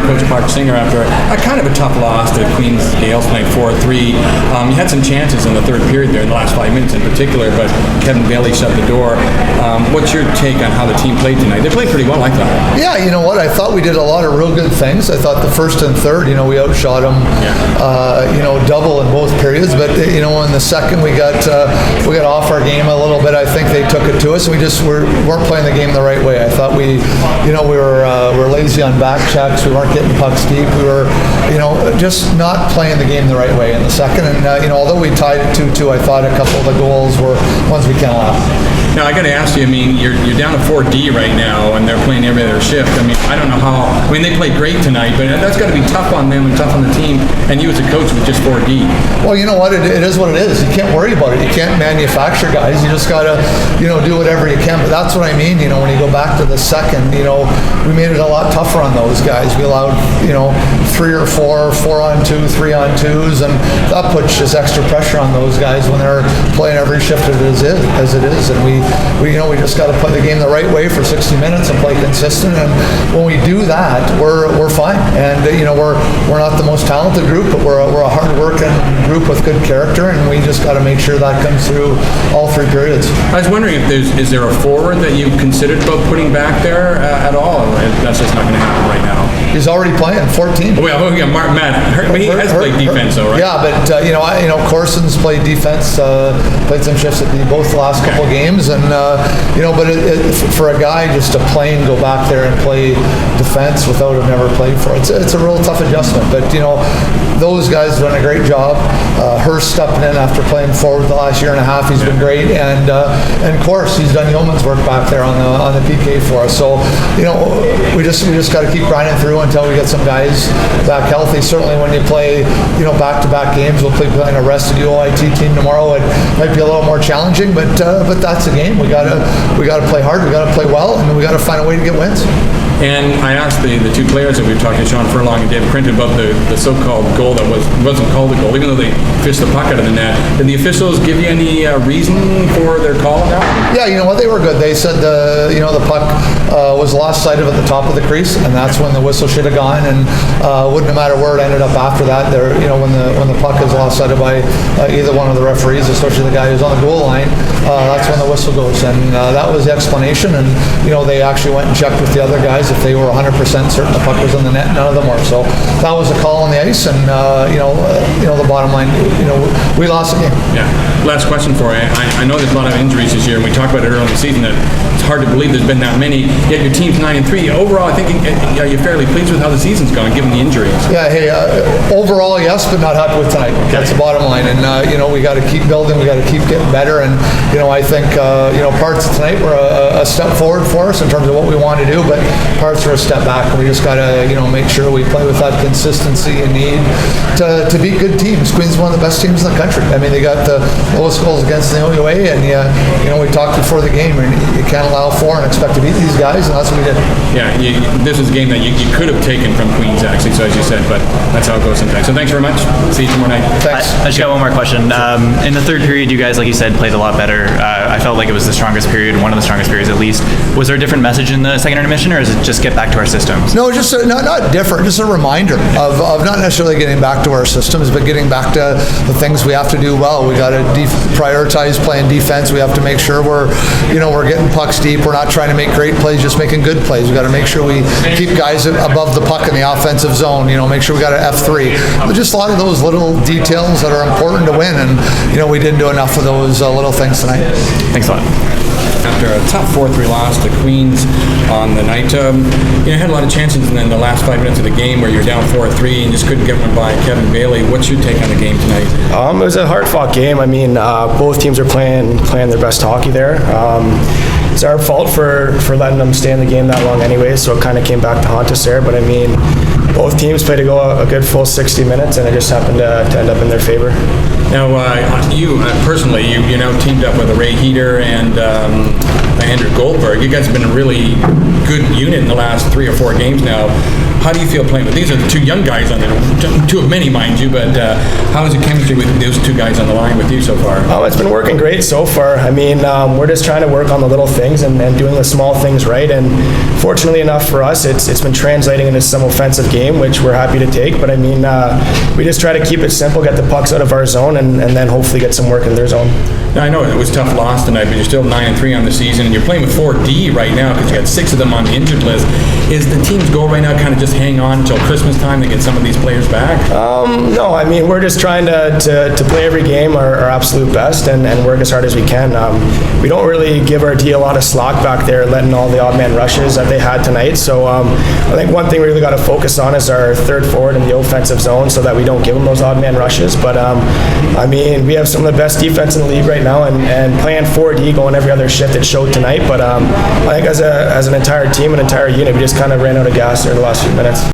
Coach Mark Singer after a kind of a tough loss to Queen's Gaels tonight, 4-3. You had some chances in the third period there in the last 5 minutes in particular, but Kevin Bailey shut the door. What's your take on how the team played tonight? They played pretty well, I thought. Yeah, you know what? I thought we did a lot of real good things. I thought the first and third, we outshot them, double in both periods. But in the second, we got off our game a little bit. I think they took it to us. We just weren't playing the game the right way. I thought we were lazy on back checks. We weren't getting pucks deep. We were, just not playing the game the right way in the second. And although we tied it 2-2, I thought a couple of the goals were ones we can't allow. Now, I got to ask you, you're down to 4D right now, and they're playing every other shift. I don't know how. They played great tonight, but that's got to be tough on them and tough on the team, and you as a coach with just 4D. Well, you know what? It is what it is. You can't worry about it. You can't manufacture guys. You just got to, do whatever you can. But that's what I mean, when you go back to the second, we made it a lot tougher on those guys. We allowed, 3 or 4, 4-on-2, 3-on-2s, and that puts just extra pressure on those guys when they're playing every shift as it is. And we just got to play the game the right way for 60 minutes and play consistent. And when we do that, we're fine. And we're not the most talented group, but we're a hard-working group with good character, and we just got to make sure that comes through all 3 periods. I was wondering if is there a forward that you considered about putting back there at all? That's just not going to happen right now. He's already playing 14. Well, Matt, he has played defense, though, right? Yeah, but Corson's played defense, played some shifts at both the last couple of games, and but for a guy just to plain go back there and play defense without have never played for it's a real tough adjustment. But those guys have done a great job. Hurst stepping in after playing forward the last year and a half. He's been great, and of course he's done yeoman's work back there on the PK for us. So we just got to keep grinding through until we get some guys back healthy. Certainly when you play back-to-back games, we'll play playing a rested UOIT team tomorrow. It might be a little more challenging, but that's the game. We gotta play hard. We gotta play well, and we gotta find a way to get wins. And I asked the 2 players that we were talking to, Sean Furlong and David Crinton, about the so-called goal that wasn't called a goal, even though they fished the puck out of the net. Did the officials give you any reason for their call now? Yeah, they were good. They said the puck was lost sight of at the top of the crease, and that's when the whistle should have gone. And wouldn't have mattered where it ended up after that. There, when the puck is lost sight of by either one of the referees, especially the guy who's on the goal line, that's when the whistle goes. And that was the explanation. And they actually went and checked with the other guys if they were 100% certain the puck was in the net. None of them were. So that was a call on the ice, and the bottom line, we lost the game. Yeah. Last question for you. I know there's a lot of injuries this year, and we talked about it early in the season that it's hard to believe there's been that many. Yet your team's 9-3. Overall, I think are you fairly pleased with how the season's gone, given the injuries? Yeah. Hey, overall, yes, but not happy with tonight. Okay. That's the bottom line. And we got to keep building. We got to keep getting better. And I think parts of tonight were a step forward for us in terms of what we want to do, but parts are a step back. We just got to make sure we play with that consistency and need to beat good teams. Queen's one of the best teams in the country. They got the lowest goals against the OUA, and we talked before the game, and you can't allow 4 and expect to beat these guys, and that's what we did. Yeah, this is a game that you could have taken from Queens, actually, so as you said, but that's how it goes sometimes. So thanks very much. See you tomorrow night. Thanks. I just got one more question. In the third period, you guys, like you said, played a lot better. I felt like it was the strongest period, one of the strongest periods at least. Was there a different message in the second intermission, or is it just get back to our systems? No, just not different, just a reminder of not necessarily getting back to our systems, but getting back to the things we have to do well. We got to prioritize playing defense. We have to make sure we're getting pucks deep. We're not trying to make great plays, just making good plays. We got to make sure we keep guys above the puck in the offensive zone. Make sure we got an F3. But just a lot of those little details that are important to win, and we didn't do enough of those little things tonight. Thanks a lot. After a tough 4-3 loss to Queens on the night, you had a lot of chances in the last 5 minutes of the game where you're down 4-3 and just couldn't get one by Kevin Bailey. What's your take on the game tonight? It was a hard-fought game. Both teams are playing their best hockey there. It's our fault for letting them stay in the game that long anyway, so it kind of came back to haunt us there. But both teams played to go a good full 60 minutes, and it just happened to end up in their favor. Now, you personally, you now teamed up with Ray Heater and Andrew Goldberg. You guys have been a really good unit in the last 3 or 4 games now. How do you feel playing with? These are the two young guys on there, two of many, mind you, but how is the chemistry with those two guys on the line with you so far? Oh, it's been working great so far. I mean, we're just trying to work on the little things and doing the small things right. And fortunately enough for us, it's been translating into some offensive game, which we're happy to take. But I mean, we just try to keep it simple, get the pucks out of our zone, and then hopefully get some work in their zone. Now, I know it was a tough loss tonight, but you're still 9-3 on the season, and you're playing with 4D right now because you got 6 of them on the injured list. Is the team's goal right now kind of just hang on until Christmas time to get some of these players back? No, I mean, we're just trying to play every game our absolute best and work as hard as we can. We don't really give our D a lot of slack back there, letting all the odd man rushes that they had tonight. So I think one thing we really got to focus on is our third forward in the offensive zone so that we don't give them those odd man rushes. But I mean, we have some of the best defense in the league right now, and playing 4D, going every other shift, it showed tonight. But I think as an entire team, an entire unit, we just kind of ran out of gas there the last few minutes.